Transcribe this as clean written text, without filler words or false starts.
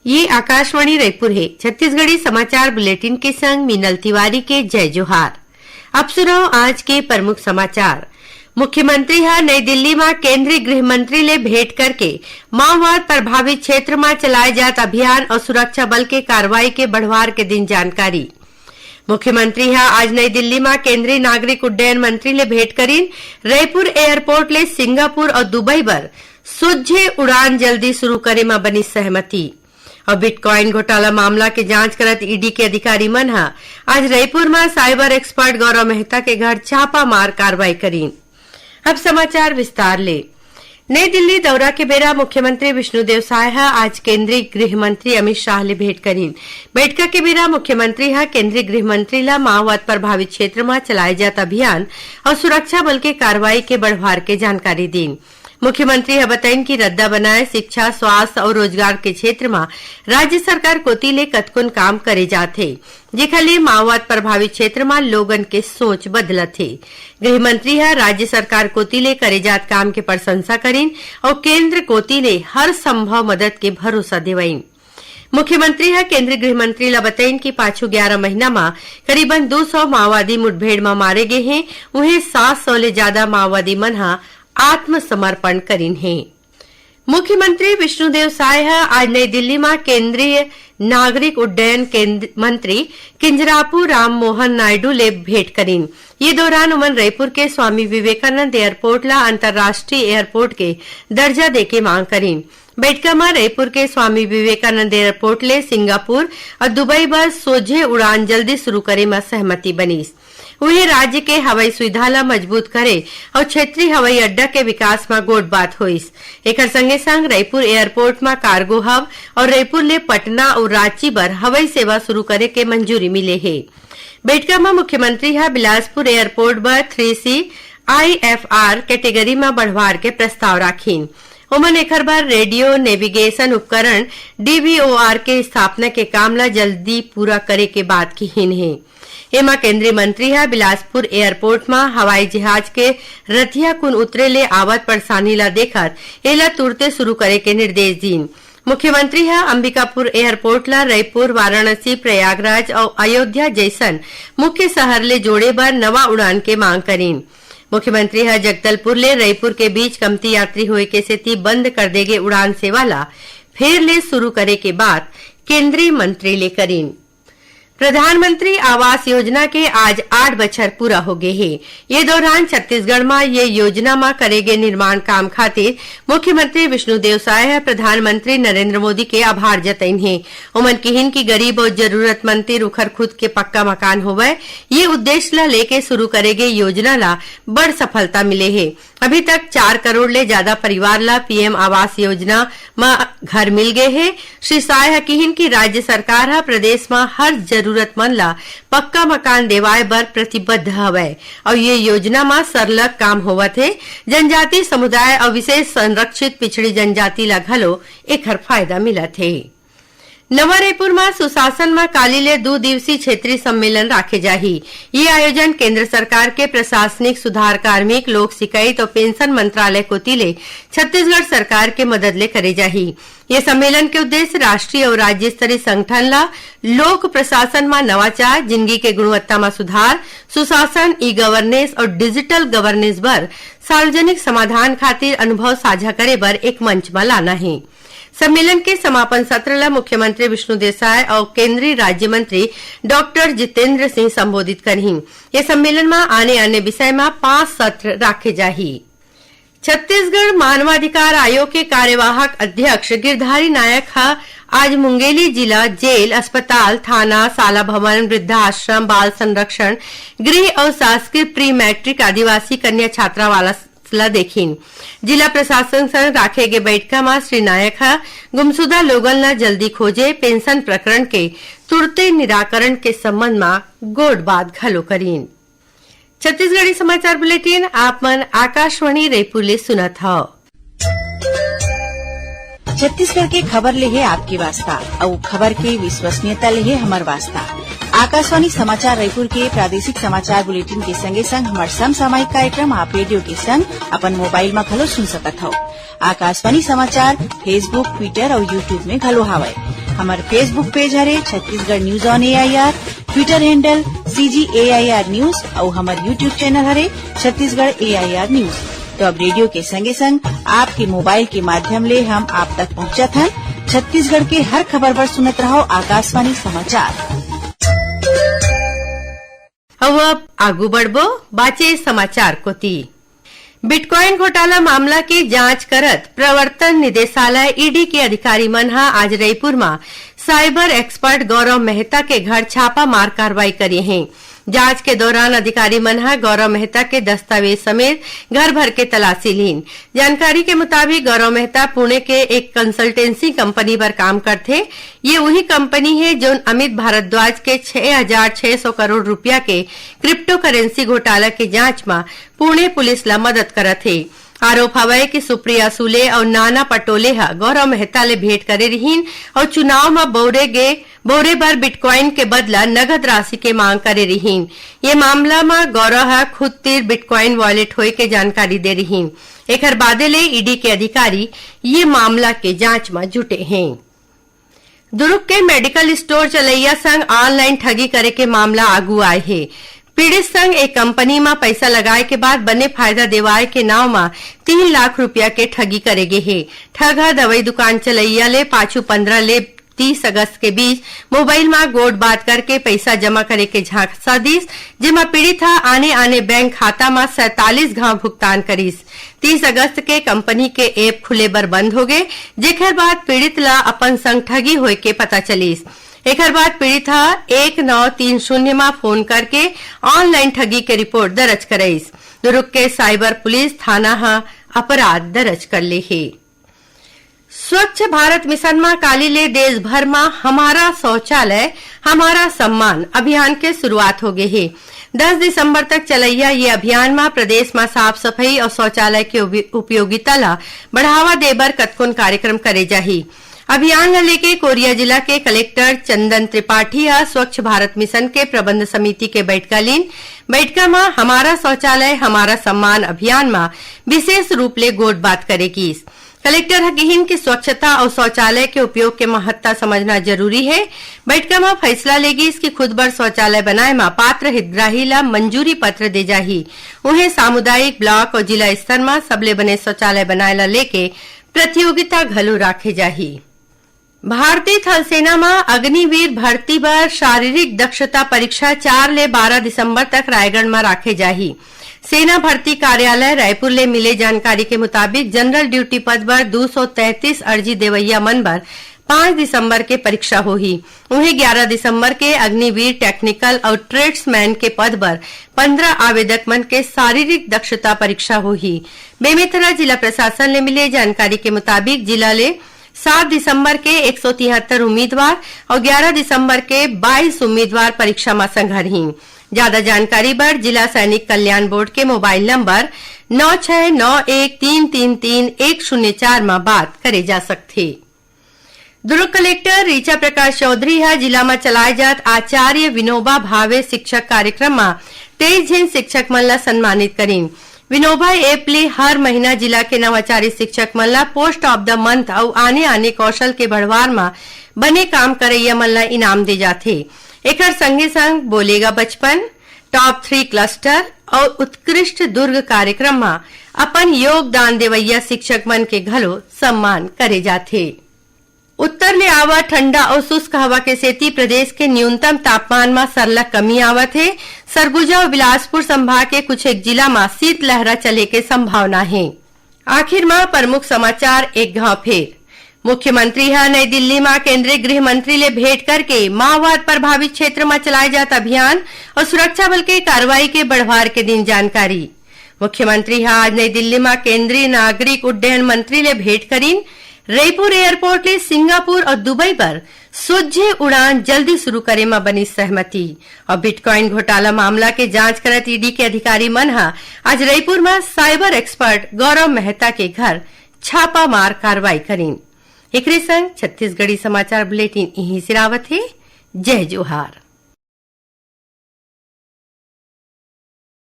ये आकाशवाणी रायपुर है। छत्तीसगढ़ी समाचार बुलेटिन के संग मीनल तिवारी के जय जोहार। अब सुनो आज के प्रमुख समाचार। मुख्यमंत्री हा नई दिल्ली में केंद्रीय गृह मंत्री ले भेंट करके माओवाद प्रभावित क्षेत्र में चलाए जात अभियान और सुरक्षा बल के कार्रवाई के बढ़वार के दिन जानकारी। मुख्यमंत्री हा आज नई दिल्ली में केंद्रीय नागरिक उड्डयन मंत्री ले भेंट करीन रायपुर एयरपोर्ट ले सिंगापुर और दुबई बर सोझे उड़ान जल्दी शुरू करे में बनी सहमति। और बिटकॉइन घोटाला मामला के जांच करत ईडी के अधिकारी मन हा आज रायपुर में साइबर एक्सपर्ट गौरव मेहता के घर छापा मार कार्रवाई करीन। अब समाचार विस्तार ले। नई दिल्ली दौरा के बेरा मुख्यमंत्री विष्णुदेव साय हा आज केंद्रीय गृह मंत्री अमित शाह ले भेंट करीन। बैठक के बेरा मुख्यमंत्री हा केंद्रीय गृह मंत्री ला माओवाद प्रभावित क्षेत्र में चलाए जात अभियान और सुरक्षा बल के कार्रवाई के बढ़वार के जानकारी दीन। मुख्यमंत्री हा बताइन कि रद्दा बनाए शिक्षा, स्वास्थ्य और रोजगार के क्षेत्र में राज्य सरकार कोती ले कतकुन काम करे जाथे, जेखर ले माओवाद प्रभावित क्षेत्र में लोगन के सोच बदलत है। गृह मंत्री हा राज्य सरकार कोती ले करे जात काम के प्रशंसा करीन और केंद्र कोती ले हर संभव मदद के भरोसा देवईन। मुख्यमंत्री हा केंद्रीय गृह मंत्री ला बताइन कि पाछू 11 महीना में करीबन 200 माओवादी मुठभेड़ में मारे गए हैं। उन्हें 700 ले ज्यादा माओवादी मन हा आत्मसमर्पण करीन है। मुख्यमंत्री विष्णुदेव साय हा आज नई दिल्ली में केंद्रीय नागरिक उड्डयन मंत्री किंजरापू राम मोहन नायडू ले भेंट करीन। ये दौरान उमन रायपुर के स्वामी विवेकानंद एयरपोर्ट ला अंतर्राष्ट्रीय एयरपोर्ट के दर्जा देके मांग करीन। बैठक में रायपुर के स्वामी विवेकानंद एयरपोर्ट ले सिंगापुर और दुबई बर सोझे उड़ान जल्दी शुरू करे में सहमति बनीस। उन्हें राज्य के हवाई सुविधा ला मजबूत करे और क्षेत्रीय हवाई अड्डा के विकास में गोट बात होइस। एकर संगे संग रायपुर एयरपोर्ट में कार्गो हब और रायपुर ले पटना और रांची बर हवाई सेवा शुरू करे के मंजूरी मिले है। बैठक में मुख्यमंत्री हा बिलासपुर एयरपोर्ट बर 3C IFR कैटेगरी में बढ़वार के प्रस्ताव राखीन। उमन एकर बार रेडियो नेविगेशन उपकरण DVOR के स्थापना के काम ला जल्दी पूरा करे के बात की हिन है। एमा केंद्रीय मंत्री हा बिलासपुर एयरपोर्ट में हवाई जहाज के रथिया कुन उतरे ले आवत परेशानी ला देखत एला तुरते शुरू करे के निर्देश दीन। मुख्यमंत्री हा अंबिकापुर एयरपोर्ट ला रायपुर, वाराणसी, प्रयागराज और अयोध्या जैसन मुख्य शहर ले जोड़े बर नवा उड़ान के मांग करीन। मुख्यमंत्री हा जगदलपुर ले रायपुर के बीच कमती यात्री होए के सेती बंद कर देगे उड़ान सेवा ला फिर ले शुरू करे के बाद केंद्रीय मंत्री ले करीन। प्रधानमंत्री आवास योजना के आज 8 बछर पूरा हो गए हैं। ये दौरान छत्तीसगढ़ में ये योजना में करेगे निर्माण काम खातिर मुख्यमंत्री विष्णुदेव साय प्रधानमंत्री नरेंद्र मोदी के आभार जतईन है। उमन किहिन की गरीब और जरूरतमंद रुखर खुद के पक्का मकान होवे, ये उद्देश्य ला लेके शुरू करेगे योजना ला बड़ सफलता मिले है। अभी तक 4 करोड़ ले ज्यादा परिवार ला PM आवास योजना में घर मिल गए है। श्री साय किहिन की राज्य सरकार हा प्रदेश में हर जरूरतमंद ला पक्का मकान देवाए बर प्रतिबद्ध हवै और ये योजना में सरलग काम होवत है। जनजाति समुदाय और विशेष संरक्षित पिछड़ी जनजाति ला घलो एकर फायदा मिलत है। नवा रायपुर में सुशासन में काली ले 2 दिवसीय क्षेत्रीय सम्मेलन राखे जाही। ये आयोजन केंद्र सरकार के प्रशासनिक सुधार, कार्मिक, लोक शिकायत और पेंशन मंत्रालय कोती ले छत्तीसगढ़ सरकार के मदद ले करे जाही। ये सम्मेलन के उद्देश्य राष्ट्रीय और राज्य स्तरीय संगठन ला लोक प्रशासन में नवाचार, जिंदगी के गुणवत्ता में सुधार, सुशासन, ई-गवर्नेंस और डिजिटल गवर्नेंस बर सार्वजनिक समाधान खातिर अनुभव साझा करे बर एक मंच में लाना है। सम्मेलन के समापन सत्र ला मुख्यमंत्री विष्णुदेव साय और केंद्रीय राज्य मंत्री डॉक्टर जितेंद्र सिंह संबोधित करहीन। ये सम्मेलन में आने विषय में 5 सत्र राखे जाही। छत्तीसगढ़ मानवाधिकार आयोग के कार्यवाहक अध्यक्ष गिरधारी नायक हा आज मुंगेली जिला जेल, अस्पताल, थाना, शाला भवन, वृद्धाश्रम, बाल संरक्षण गृह और शासकीय प्री मैट्रिक आदिवासी कन्या छात्रावास ला देखीन। जिला प्रशासन संग राखे गे बैठका में श्री नायक हा गुमशुदा लोगन ला जल्दी खोजे, पेंशन प्रकरण के तुरते निराकरण के संबंध में गोट बात घलो करीन। छत्तीसगढ़ी समाचार बुलेटिन आप मन आकाशवाणी रायपुर ले सुनत हव। छत्तीसगढ़ के खबर ले है आपके वास्ता और खबर के विश्वसनीयता ले है हमार वास्ता। आकाशवाणी समाचार रायपुर के प्रादेशिक समाचार बुलेटिन के संगे संग हमार समसामयिक कार्यक्रम आप रेडियो के संग अपन मोबाइल में घलो सुन सकत हो। आकाशवाणी समाचार फेसबुक, ट्विटर और यूट्यूब में घलो हावय। हमारे फेसबुक पेज हरे Chhattisgarh news on AIR, Twitter handle CGAIR news और हमारे यूट्यूब चैनल हरे छत्तीसगढ़ AIR न्यूज। तो अब रेडियो के संगे संग आपके मोबाइल के माध्यम ले हम आप तक पहुंचत हन। छत्तीसगढ़ के हर खबर पर सुनत रहो आकाशवाणी समाचार। अब आगू बढ़बो बाचे समाचार कोती। बिटकॉइन घोटाला मामला की जांच करत प्रवर्तन निदेशालय ईडी के अधिकारी मन हा आज रायपुर में साइबर एक्सपर्ट गौरव मेहता के घर छापा मार कार्रवाई करे हैं। जांच के दौरान अधिकारी मन हा गौरव मेहता के दस्तावेज समेत घर भर के तलाशी लीन। जानकारी के मुताबिक गौरव मेहता पुणे के एक कंसल्टेंसी कंपनी पर काम करते। ये वही कंपनी है जो अमित भारद्वाज के 6,600 करोड़ रुपया के क्रिप्टो करेंसी घोटाला की जांच में पुणे पुलिस ला मदद करत है। आरोप हवे कि सुप्रिया सुले और नाना पटोले हा गौरव मेहता ले भेंट करे रहीन और चुनाव में बौरे बार बिटकॉइन के बदला नगद राशि के मांग करे रहीन। ये मामला में गौरव हा खुद तीर बिटकॉइन वॉलेट होए के जानकारी दे रहीन। एकर बादे ले ईडी के अधिकारी ये मामला के जांच में जुटे हैं। दुर्ग के मेडिकल स्टोर चलैया संग ऑनलाइन ठगी करे के मामला आगू आए है। पीड़ित संग एक कंपनी में पैसा लगाए के बाद बने फायदा देवाए के नाव में 3 लाख रुपया के ठगी करेगे है। ठगा दवाई दुकान चलैया ले पाछू 15 ले 30 अगस्त के बीच मोबाइल में गोट बात करके पैसा जमा करे के झांसा दीस, जेमा पीड़ित हा आने बैंक खाता में 47 घाव भुगतान करीस। 30 अगस्त के कंपनी के ऐप खुले बर बंद हो गए, जेकर बाद पीड़ित ला अपन संग ठगी होए के पता चलीस। एकर बाद पीड़ित हा 1930 में फोन करके ऑनलाइन ठगी के रिपोर्ट दर्ज कराईस। दुर्ग के साइबर पुलिस थाना हा अपराध दर्ज कर ले है। स्वच्छ भारत मिशन में काली ले देश भर में हमारा शौचालय हमारा सम्मान अभियान के शुरुआत हो गए है। 10 दिसंबर तक चलैया ये अभियान में प्रदेश में साफ सफाई और शौचालय के उपयोगिता ला बढ़ावा देबर कतकोन कार्यक्रम करे जाही। अभियान ला लेके कोरिया जिला के कलेक्टर चंदन त्रिपाठी स्वच्छ भारत मिशन के प्रबंध समिति के बैठका लीन। बैठका में हमारा शौचालय हमारा सम्मान अभियान में विशेष रूप ले गोट बात करेगी। कलेक्टर हकीन की स्वच्छता और शौचालय के उपयोग के महत्ता समझना जरूरी है। बैठका में फैसला लेगी इसकी खुद बर शौचालय बनाए में पात्र हितग्राही ला मंजूरी पत्र दे जाही। उन्हें सामुदायिक ब्लॉक और जिला स्तर में सबले बने शौचालय बनाए ला लेके प्रतियोगिता घलो राखे जाही। भारतीय थल सेना में अग्निवीर भर्ती बर शारीरिक दक्षता परीक्षा 4 ले 12 दिसंबर तक रायगढ़ में राखे जाही। सेना भर्ती कार्यालय रायपुर ले मिले जानकारी के मुताबिक जनरल ड्यूटी पद पर 233 अर्जी देवैया मन बर 5 दिसंबर के परीक्षा होही। उन्हें 11 दिसंबर के अग्निवीर टेक्निकल और ट्रेड्समैन के पद पर 15 आवेदक मन के शारीरिक दक्षता परीक्षा होही। बेमेतरा जिला प्रशासन ले मिले जानकारी के मुताबिक जिला ले 7 दिसंबर के 173 उम्मीदवार और 11 दिसंबर के 22 उम्मीदवार परीक्षा में संघर्षहीन। ज्यादा जानकारी पर जिला सैनिक कल्याण बोर्ड के मोबाइल नंबर 9691333104 में बात करे जा सकते। दुर्ग कलेक्टर रीचा प्रकाश चौधरी जिला में चलाए जात आचार्य विनोबा भावे शिक्षक कार्यक्रम में 23 जन शिक्षक मन ला सम्मानित करीन। विनोबा ऐप ले हर महीना जिला के नवाचारी शिक्षक मन ला पोस्ट ऑफ द मंथ और आने कौशल के बढ़वार में बने काम करैया मन ला इनाम दे जाथे। एकर संगे संग बोलेगा बचपन, टॉप 3 क्लस्टर और उत्कृष्ट दुर्ग कार्यक्रम में अपन योगदान देवैया शिक्षक मन के घलो सम्मान करे जाथे। उत्तर ले आवा ठंडा और शुष्क हवा के सेती प्रदेश के न्यूनतम तापमान में सरलग कमी आवत है। सरगुजा और बिलासपुर संभाग के कुछ एक जिला में शीत लहरा चले के संभावना है। आखिर में प्रमुख समाचार एक घाव फेर। मुख्यमंत्री नई दिल्ली में केंद्रीय गृह मंत्री ले भेंट करके माओवाद प्रभावित क्षेत्र में चलाए जात अभियान और सुरक्षा बल के कार्रवाई के बढ़वार के दिन जानकारी। मुख्यमंत्री आज नई दिल्ली में केंद्रीय नागरिक उड्डयन मंत्री ले भेंट करीन। रायपुर एयरपोर्ट ले सिंगापुर और दुबई पर सोझे उड़ान जल्दी शुरू करे में बनी सहमति। और बिटकॉइन घोटाला मामला के जांच करत ईडी के अधिकारी मन आज रायपुर में साइबर एक्सपर्ट गौरव मेहता के घर छापा मार कार्रवाई करीन। एकरे संग छत्तीसगढ़ी समाचार बुलेटिन यहीं सिरावत है। जय जोहार।